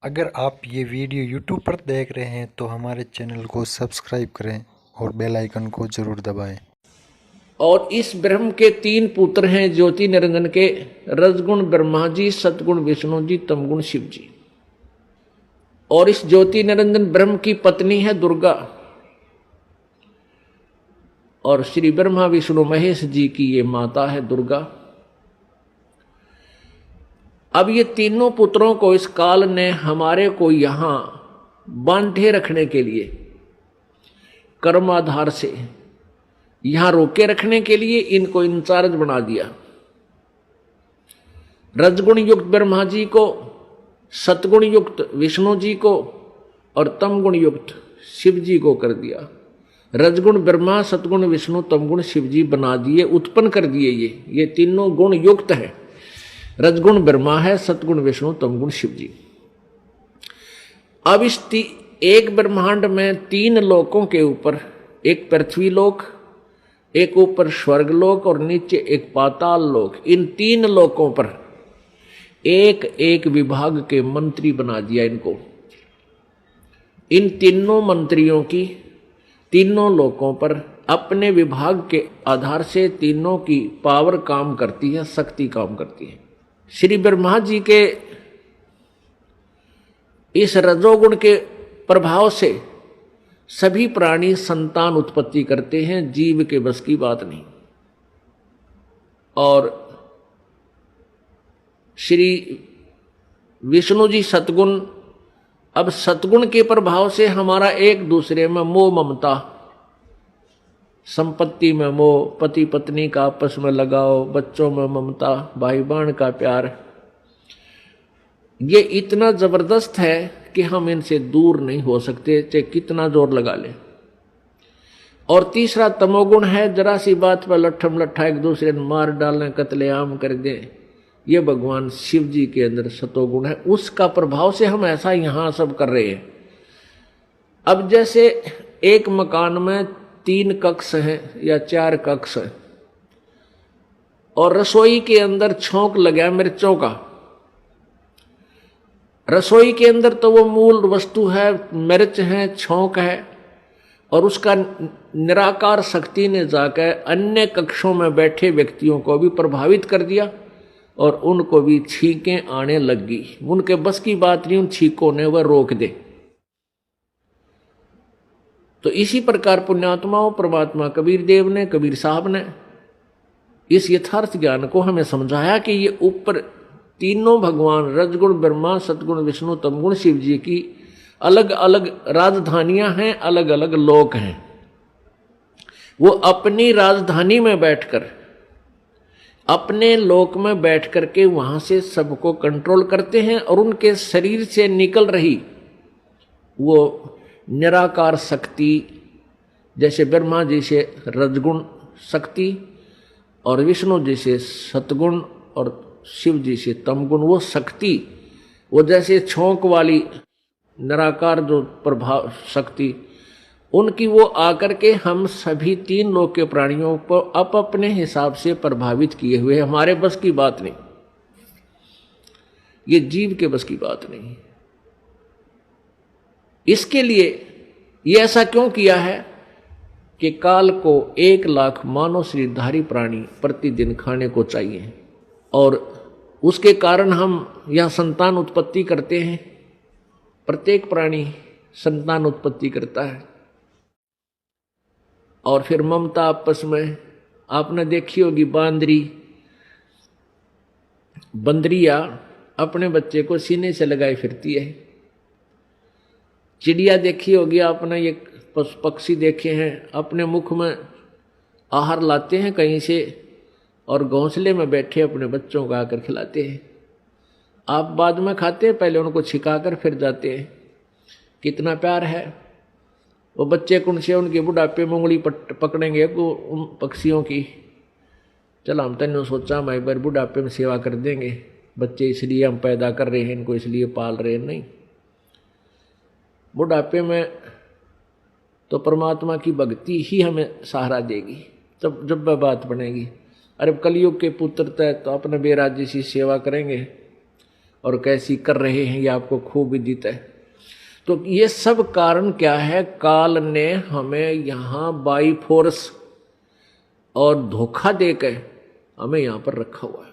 अगर आप ये वीडियो यूट्यूब पर देख रहे हैं तो हमारे चैनल को सब्सक्राइब करें और बेल आइकन को ज़रूर दबाएं। और इस ब्रह्म के तीन पुत्र हैं ज्योति निरंजन के, रजगुण ब्रह्मा जी, सतगुण विष्णु जी, तमगुण शिव जी। और इस ज्योति निरंजन ब्रह्म की पत्नी है दुर्गा, और श्री ब्रह्मा विष्णु महेश जी की ये माता है दुर्गा। अब ये तीनों पुत्रों को इस काल ने हमारे को यहां बांधे रखने के लिए, कर्म आधार से यहां रोके रखने के लिए इनको इंचार्ज बना दिया। रजगुण युक्त ब्रह्मा जी को, सतगुण युक्त विष्णु जी को और तमगुण युक्त शिव जी को कर दिया। रजगुण ब्रह्मा, सतगुण विष्णु, तमगुण शिव जी बना दिए, उत्पन्न कर दिए। ये तीनों गुण युक्त है। रजगुण ब्रह्मा है, सतगुण विष्णु, तमगुण शिव जी। अब इस एक ब्रह्मांड में तीन लोकों के ऊपर, एक पृथ्वी लोक, एक ऊपर स्वर्ग लोक और नीचे एक पाताल लोक, इन तीन लोकों पर एक एक विभाग के मंत्री बना दिया इनको। इन तीनों मंत्रियों की तीनों लोकों पर अपने विभाग के आधार से तीनों की पावर काम करती है, शक्ति काम करती है। श्री ब्रह्मा जी के इस रजोगुण के प्रभाव से सभी प्राणी संतान उत्पत्ति करते हैं, जीव के बस की बात नहीं। और श्री विष्णु जी सतगुण, अब सतगुण के प्रभाव से हमारा एक दूसरे में मोह ममता, संपत्ति में मोह, पति पत्नी का आपस में लगाव, बच्चों में ममता, भाई बहन का प्यार, ये इतना जबरदस्त है कि हम इनसे दूर नहीं हो सकते, चाहे कितना जोर लगा ले। और तीसरा तमोगुण है, जरा सी बात पर लट्ठम लट्ठा एक दूसरे ने मार डालें, कत्लेआम कर दें। ये भगवान शिव जी के अंदर सतोगुण है, उसका प्रभाव से हम ऐसा यहां सब कर रहे हैं। अब जैसे एक मकान में 3 कक्ष हैं या 4 कक्ष हैं, और रसोई के अंदर छौंक लगा मिर्चों का। रसोई के अंदर तो वो मूल वस्तु है, मिर्च है, छौंक है, और उसका निराकार शक्ति ने जाकर अन्य कक्षों में बैठे व्यक्तियों को भी प्रभावित कर दिया और उनको भी छींकें आने लग गई। उनके बस की बात नहीं उन छींकों ने वह रोक दे। तो इसी प्रकार पुण्यात्माओं, परमात्मा कबीर देव ने, कबीर साहब ने इस यथार्थ ज्ञान को हमें समझाया कि ये ऊपर तीनों भगवान रजगुण ब्रह्मा, सतगुण विष्णु, तमगुण शिव जी की अलग अलग राजधानियां हैं, अलग अलग लोक हैं। वो अपनी राजधानी में बैठकर, अपने लोक में बैठ करके वहां से सबको कंट्रोल करते हैं, और उनके शरीर से निकल रही वो निराकार शक्ति, जैसे ब्रह्मा जी से रजगुण शक्ति और विष्णु जी से सतगुण और शिव जी से तमगुण, वो शक्ति, वो जैसे छौंक वाली निराकार जो प्रभाव शक्ति उनकी, वो आकर के हम सभी तीन लोक के प्राणियों को अपने हिसाब से प्रभावित किए हुए। हमारे बस की बात नहीं, ये जीव के बस की बात नहीं। इसके लिए ये ऐसा क्यों किया है कि काल को 1 लाख मानव शरीरधारी प्राणी प्रतिदिन खाने को चाहिए, और उसके कारण हम यह संतान उत्पत्ति करते हैं। प्रत्येक प्राणी संतान उत्पत्ति करता है, और फिर ममता आपस में, आपने देखी होगी बंदरिया अपने बच्चे को सीने से लगाए फिरती है। चिड़िया देखी होगी आपने, ये पक्षी देखे हैं, अपने मुख में आहार लाते हैं कहीं से और घोंसले में बैठे अपने बच्चों को आकर खिलाते हैं। आप बाद में खाते हैं, पहले उनको छिकाकर फिर जाते हैं। कितना प्यार है वो बच्चे कुन से, उनके बुढ़ापे में उंगली पकड़ेंगे उन पक्षियों की। चल हम तैनो सोचा मैं एक बार बुढ़ापे में सेवा कर देंगे, बच्चे इसलिए हम पैदा कर रहे हैं, इनको इसलिए पाल रहे हैं, नहीं। बुढ़ापे में तो परमात्मा की भक्ति ही हमें सहारा देगी, तब जब वह बात बनेगी। अरे कलयुग के पुत्र तय तो अपने बेराजी सी सेवा करेंगे, और कैसी कर रहे हैं ये आपको खूब विदित है। तो ये सब कारण क्या है, काल ने हमें यहाँ बाई फोर्स और धोखा देकर हमें यहाँ पर रखा हुआ है।